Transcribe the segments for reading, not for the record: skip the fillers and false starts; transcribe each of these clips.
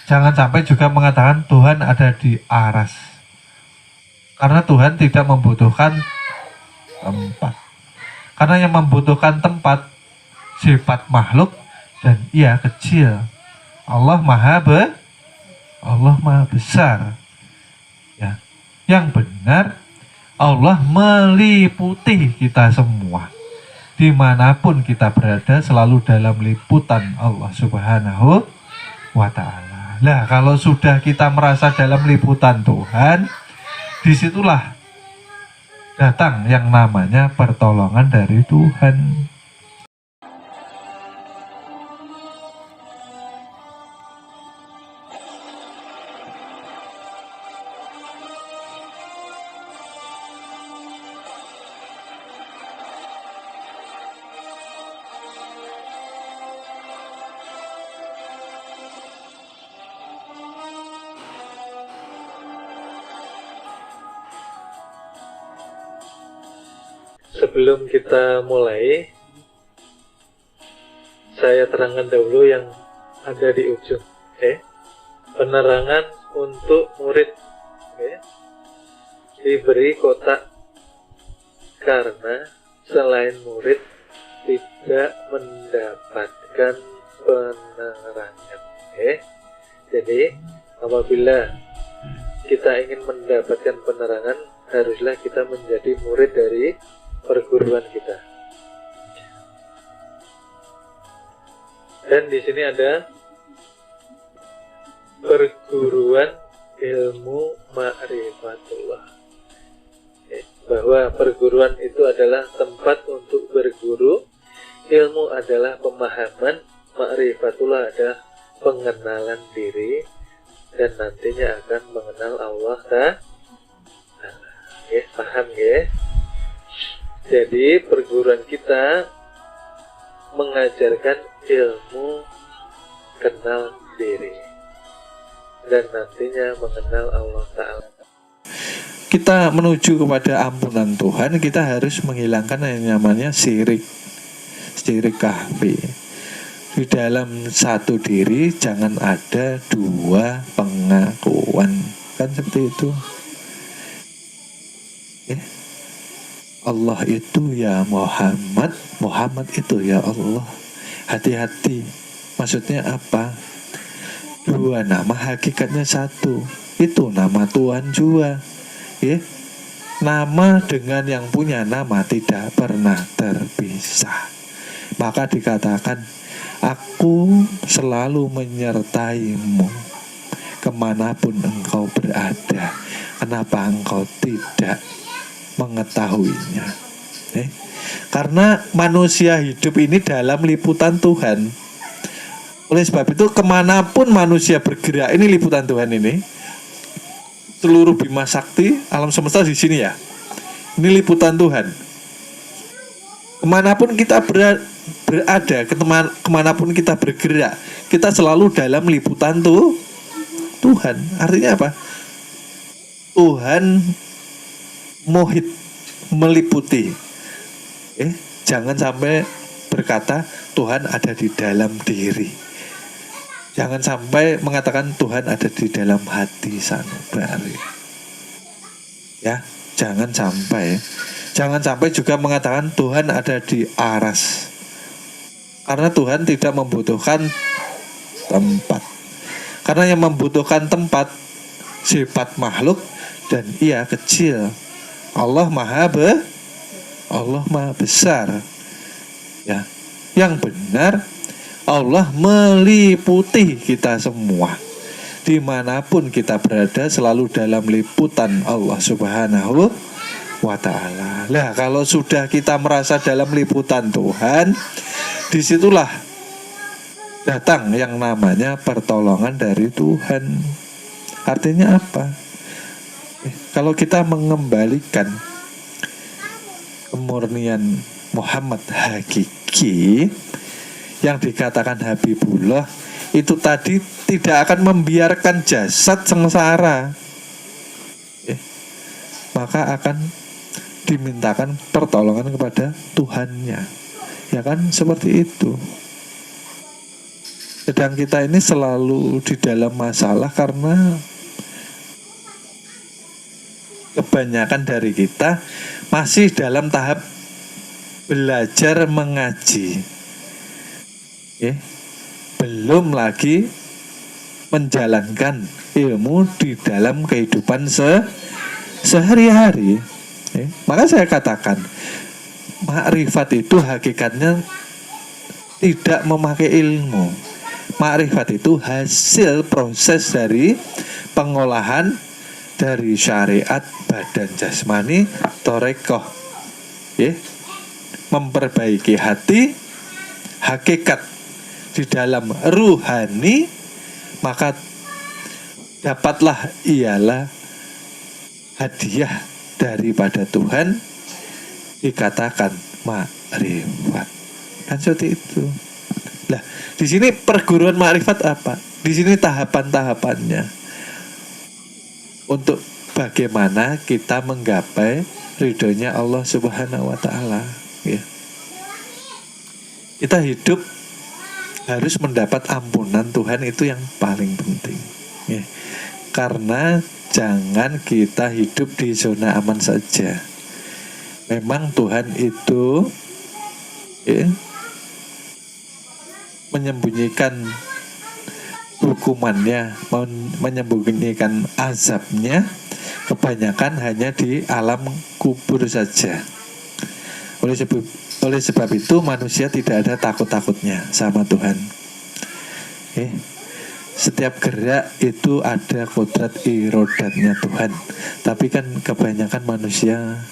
Jangan sampai juga mengatakan Tuhan ada di aras. Karena Tuhan tidak membutuhkan tempat. Karena yang membutuhkan tempat sifat makhluk dan ia kecil. Allah maha besar. Ya. Yang benar Allah meliputi kita semua. Dimanapun kita berada selalu dalam liputan Allah Subhanahu wa ta'ala. Nah, kalau sudah kita merasa dalam liputan Tuhan, disitulah datang yang namanya pertolongan dari Tuhan. Sebelum kita mulai, saya terangkan dahulu yang ada di ujung. Penerangan untuk murid. Diberi kotak karena selain murid tidak mendapatkan penerangan. Jadi apabila kita ingin mendapatkan penerangan, haruslah kita menjadi murid dari perguruan kita. Dan di sini ada perguruan ilmu ma'rifatullah. Bahwa perguruan itu adalah tempat untuk berguru, ilmu adalah pemahaman, ma'rifatullah adalah pengenalan diri, dan nantinya akan mengenal Allah Ta'ala. Paham ya? Jadi perguruan kita mengajarkan ilmu kenal diri dan nantinya mengenal Allah Ta'ala. Kita menuju kepada ampunan Tuhan, kita harus menghilangkan yang namanya syirik kahfi. Di dalam satu diri jangan ada dua pengakuan, kan seperti itu. Allah itu ya Muhammad, Muhammad itu ya Allah. Hati-hati. Maksudnya apa? Dua nama hakikatnya satu. Itu nama Tuhan juga. Nama dengan yang punya nama tidak pernah terpisah. Maka dikatakan, aku selalu menyertaimu kemanapun engkau berada. Kenapa engkau tidak mengetahuinya? Karena manusia hidup ini dalam liputan Tuhan. Oleh sebab itu kemanapun manusia bergerak, ini liputan Tuhan ini. Seluruh Bima Sakti, alam semesta di sini ya. Ini liputan Tuhan. Kemanapun kita berada, kemanapun kita bergerak, kita selalu dalam liputan Tuhan. Artinya apa? Tuhan muhit, meliputi. Jangan sampai berkata Tuhan ada di dalam diri. Jangan sampai mengatakan Tuhan ada di dalam hati sanubari. Jangan sampai. Jangan sampai juga mengatakan Tuhan ada di aras. Karena Tuhan tidak membutuhkan tempat. Karena yang membutuhkan tempat sifat makhluk dan ia kecil. Allah maha besar. Yang benar Allah meliputi kita semua. Dimanapun kita berada selalu dalam liputan Allah Subhanahu wa ta'ala. Nah, kalau sudah kita merasa dalam liputan Tuhan, disitulah datang yang namanya pertolongan dari Tuhan. Artinya apa? Kalau kita mengembalikan kemurnian Muhammad hakiki yang dikatakan Habibullah, itu tadi tidak akan membiarkan jasad sengsara, maka akan dimintakan pertolongan kepada Tuhannya. Ya kan, seperti itu. Sedang kita ini selalu di dalam masalah karena kebanyakan dari kita masih dalam tahap belajar mengaji, belum lagi menjalankan ilmu di dalam kehidupan sehari-hari. Maka saya katakan, makrifat itu hakikatnya tidak memakai ilmu. Makrifat itu hasil proses dari pengolahan dari syariat badan jasmani torekoh, memperbaiki hati, hakikat di dalam ruhani, maka dapatlah ialah hadiah daripada Tuhan, dikatakan makrifat. Kan seperti itu. Lah, di sini perguruan makrifat apa? Di sini tahapan-tahapannya untuk bagaimana kita menggapai ridhonya Allah Subhanahu wa Ta'ala. Kita hidup harus mendapat ampunan Tuhan, itu yang paling penting. Karena jangan kita hidup di zona aman saja. Memang Tuhan itu menyembunyikan hukumannya, menyembunyikan azabnya kebanyakan hanya di alam kubur saja. Oleh sebab itu manusia tidak ada takut-takutnya sama Tuhan. Setiap gerak itu ada kodrat irodatnya Tuhan. Tapi kan kebanyakan manusia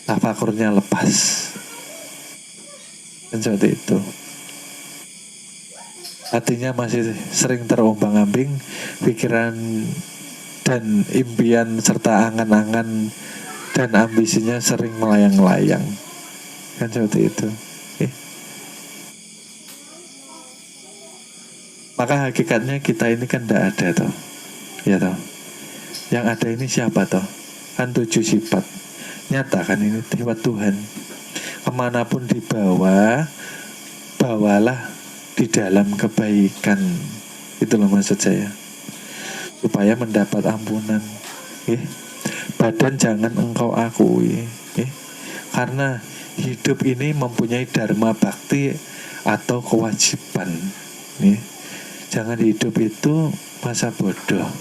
tafakurnya lepas. Dan seperti itu. Hatinya masih sering terombang-ambing, pikiran dan impian serta angan-angan dan ambisinya sering melayang-layang. Kan seperti itu. Maka hakikatnya kita ini kan tidak ada toh. Ya toh. Yang ada ini siapa toh? Kan 7 sifat. Nyata kan ini sifat Tuhan. Kemanapun dibawa, bawalah di dalam kebaikan. Itulah maksud saya. Supaya mendapat ampunan. Badan jangan engkau akui. Karena hidup ini mempunyai dharma bakti atau kewajiban. Jangan hidup itu masa bodoh.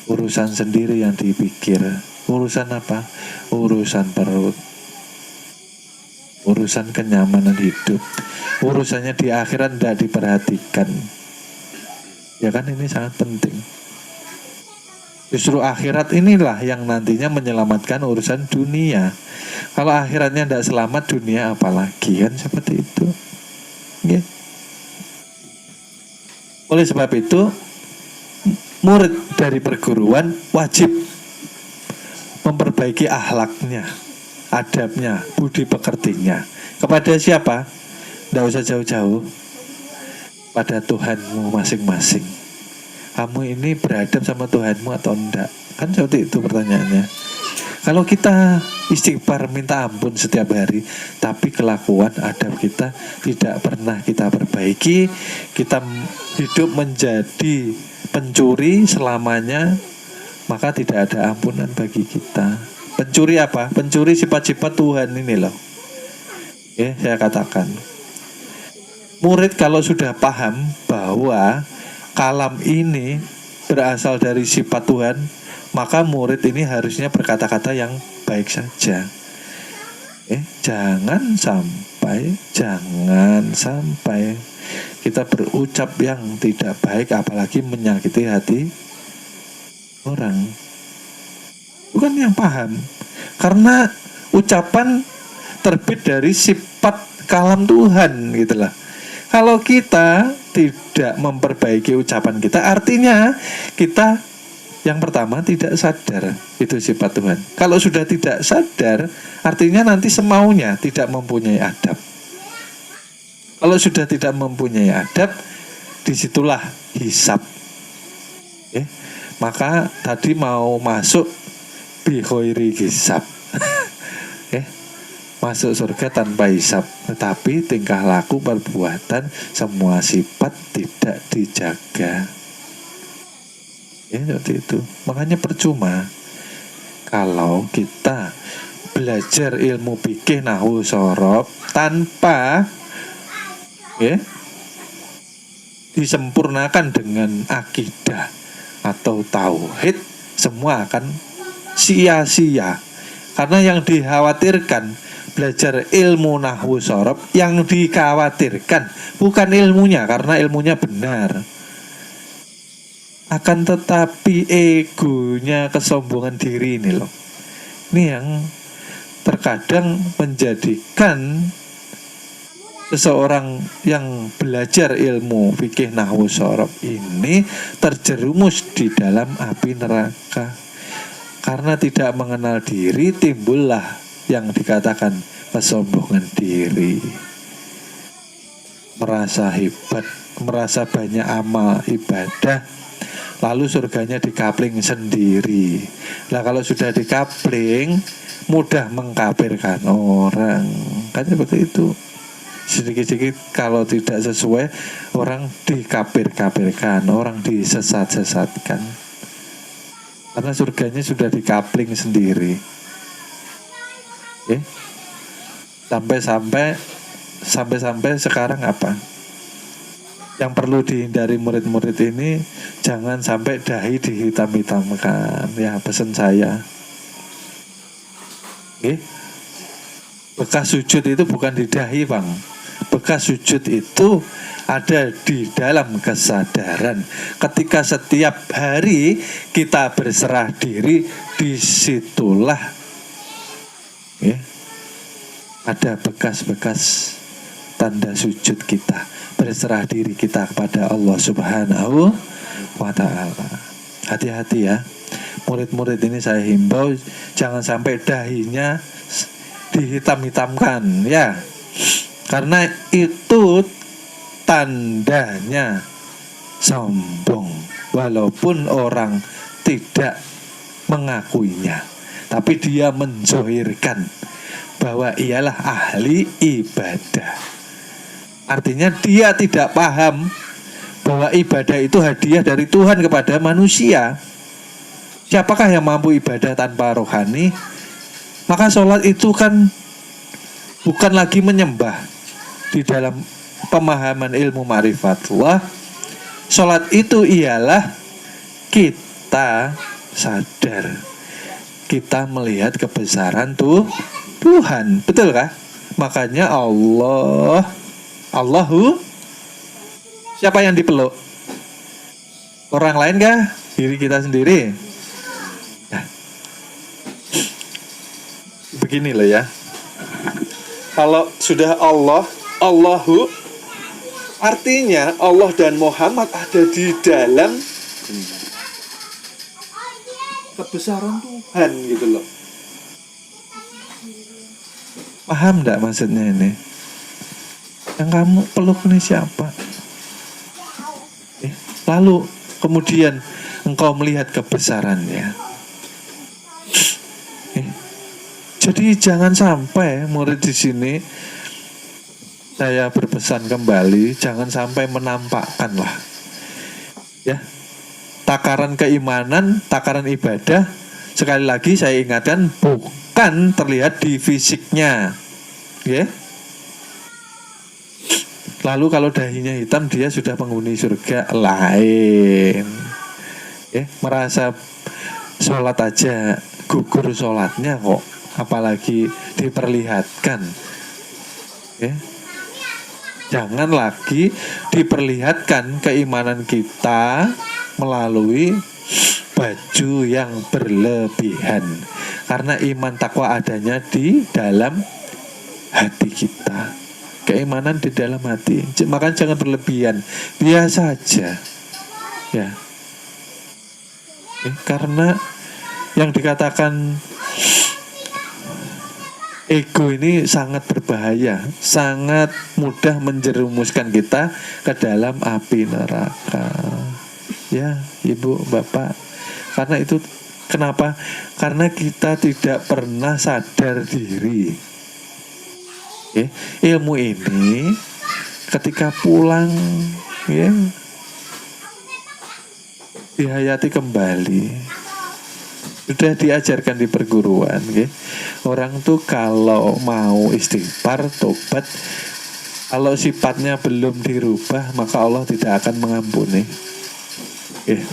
Urusan sendiri yang dipikir. Urusan apa? Urusan perut. Urusan kenyamanan hidup. Urusannya di akhirat tidak diperhatikan. Ya kan, ini sangat penting. Justru akhirat inilah yang nantinya menyelamatkan urusan dunia. Kalau akhiratnya tidak selamat, dunia apalagi, kan seperti itu. Oleh sebab itu, murid dari perguruan wajib memperbaiki akhlaknya, adabnya, budi pekertinya. Kepada siapa? Tidak usah jauh-jauh. Pada Tuhanmu masing-masing. Kamu ini beradab sama Tuhanmu atau enggak? Kan seperti itu pertanyaannya. Kalau kita istighfar minta ampun setiap hari, tapi kelakuan adab kita tidak pernah kita perbaiki, kita hidup menjadi pencuri selamanya, maka tidak ada ampunan bagi kita. Pencuri apa? Pencuri sifat-sifat Tuhan ini loh. Saya katakan, murid kalau sudah paham bahwa kalam ini berasal dari sifat Tuhan, maka murid ini harusnya berkata-kata yang baik saja. Jangan sampai kita berucap yang tidak baik, apalagi menyakiti hati orang. Bukan yang paham. Karena ucapan terbit dari sifat kalam Tuhan, gitulah. Kalau kita tidak memperbaiki ucapan kita, artinya kita yang pertama tidak sadar itu sifat Tuhan. Kalau sudah tidak sadar, artinya nanti semaunya tidak mempunyai adab. Kalau sudah tidak mempunyai adab, disitulah hisab. Maka tadi mau masuk bi khairi hisab. masuk surga tanpa hisab, tetapi tingkah laku perbuatan semua sifat tidak dijaga. Ya seperti itu. Makanya percuma kalau kita belajar ilmu fikih nahwu shorof tanpa disempurnakan dengan akidah atau tauhid, semua akan sia-sia. Karena yang dikhawatirkan belajar ilmu nahwu shorof, yang dikhawatirkan bukan ilmunya, karena ilmunya benar, akan tetapi egonya, kesombongan diri ini loh. Ini yang terkadang menjadikan seseorang yang belajar ilmu fikih nahwu shorof ini terjerumus di dalam api neraka. Karena tidak mengenal diri, timbullah yang dikatakan kesombongan diri. Merasa hebat, merasa banyak amal ibadah, lalu surganya dikapling sendiri. Nah kalau sudah dikapling, mudah mengkafirkan orang. Kan seperti itu. Sedikit-sedikit kalau tidak sesuai, orang dikafir-kafirkan, orang disesat-sesatkan. Karena surganya sudah dikapling sendiri. Sampai sekarang apa? Yang perlu dihindari murid-murid ini, jangan sampai dahi dihitam-hitamkan. Ya, pesan saya. Bekas sujud itu bukan di dahi, Bang. Bekas sujud itu ada di dalam kesadaran. Ketika setiap hari kita berserah diri, disitulah ada bekas-bekas tanda sujud kita, berserah diri kita kepada Allah Subhanahu wa ta'ala. Hati-hati ya, murid-murid ini saya himbau jangan sampai dahinya dihitam-hitamkan ya, karena itu tandanya sombong, walaupun orang tidak mengakuinya, tapi dia menzohirkan bahwa ialah ahli ibadah. Artinya dia tidak paham bahwa ibadah itu hadiah dari Tuhan kepada manusia. Siapakah yang mampu ibadah tanpa rohani? Maka sholat itu kan bukan lagi menyembah. Di dalam pemahaman ilmu ma'rifatullah, sholat itu ialah kita sadar, kita melihat kebesaran Tuhan. Betul kah? Makanya Allahu, siapa yang dipeluk? Orang lain kah? Diri kita sendiri. Nah, begini loh ya. Kalau sudah Allahu, artinya Allah dan Muhammad ada di dalam kebesaran Tuhan gitu loh. Paham enggak maksudnya ini? Yang kamu peluk ini siapa? Lalu kemudian engkau melihat kebesarannya. Jadi jangan sampai murid di sini, saya berpesan kembali, jangan sampai menampakkan lah ya takaran keimanan, takaran ibadah. Sekali lagi saya ingatkan, bukan terlihat di fisiknya ya. Lalu kalau dahinya hitam, dia sudah penghuni surga lain ya. Merasa sholat aja gugur sholatnya kok, apalagi diperlihatkan ya. Jangan lagi diperlihatkan keimanan kita melalui baju yang berlebihan, karena iman takwa adanya di dalam hati kita, keimanan di dalam hati. Maka jangan berlebihan, biasa aja ya. Karena yang dikatakan ego ini sangat berbahaya, sangat mudah menjerumuskan kita ke dalam api neraka. Ya, Ibu, Bapak. Karena itu kenapa? Karena kita tidak pernah sadar diri. Ya, ilmu ini ketika pulang ya dihayati kembali, sudah diajarkan di perguruan ya. Orang tuh kalau mau istighfar, tobat, kalau sifatnya belum dirubah maka Allah tidak akan mengampuni ya.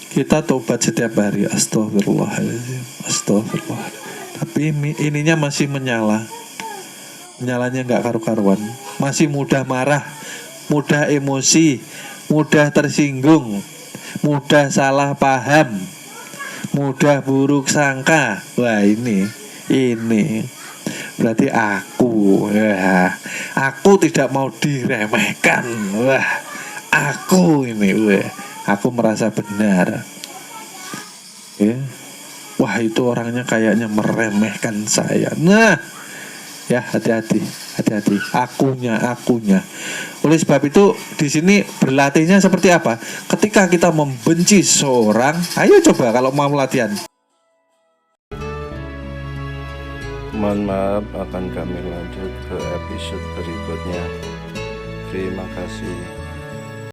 Kita tobat setiap hari, astagfirullahaladzim, astagfirullahaladzim, tapi ininya masih nyalanya nggak karu-karuan, masih mudah marah, mudah emosi, mudah tersinggung, mudah salah paham, mudah buruk sangka. Wah ini berarti aku tidak mau diremehkan. Wah aku merasa benar ya. Wah itu orangnya kayaknya meremehkan saya. Nah ya, hati-hati. Akunya. Oleh sebab itu di sini berlatihnya seperti apa? Ketika kita membenci seorang, ayo coba kalau mau latihan. Mohon maaf, akan kami lanjut ke episode berikutnya. Terima kasih.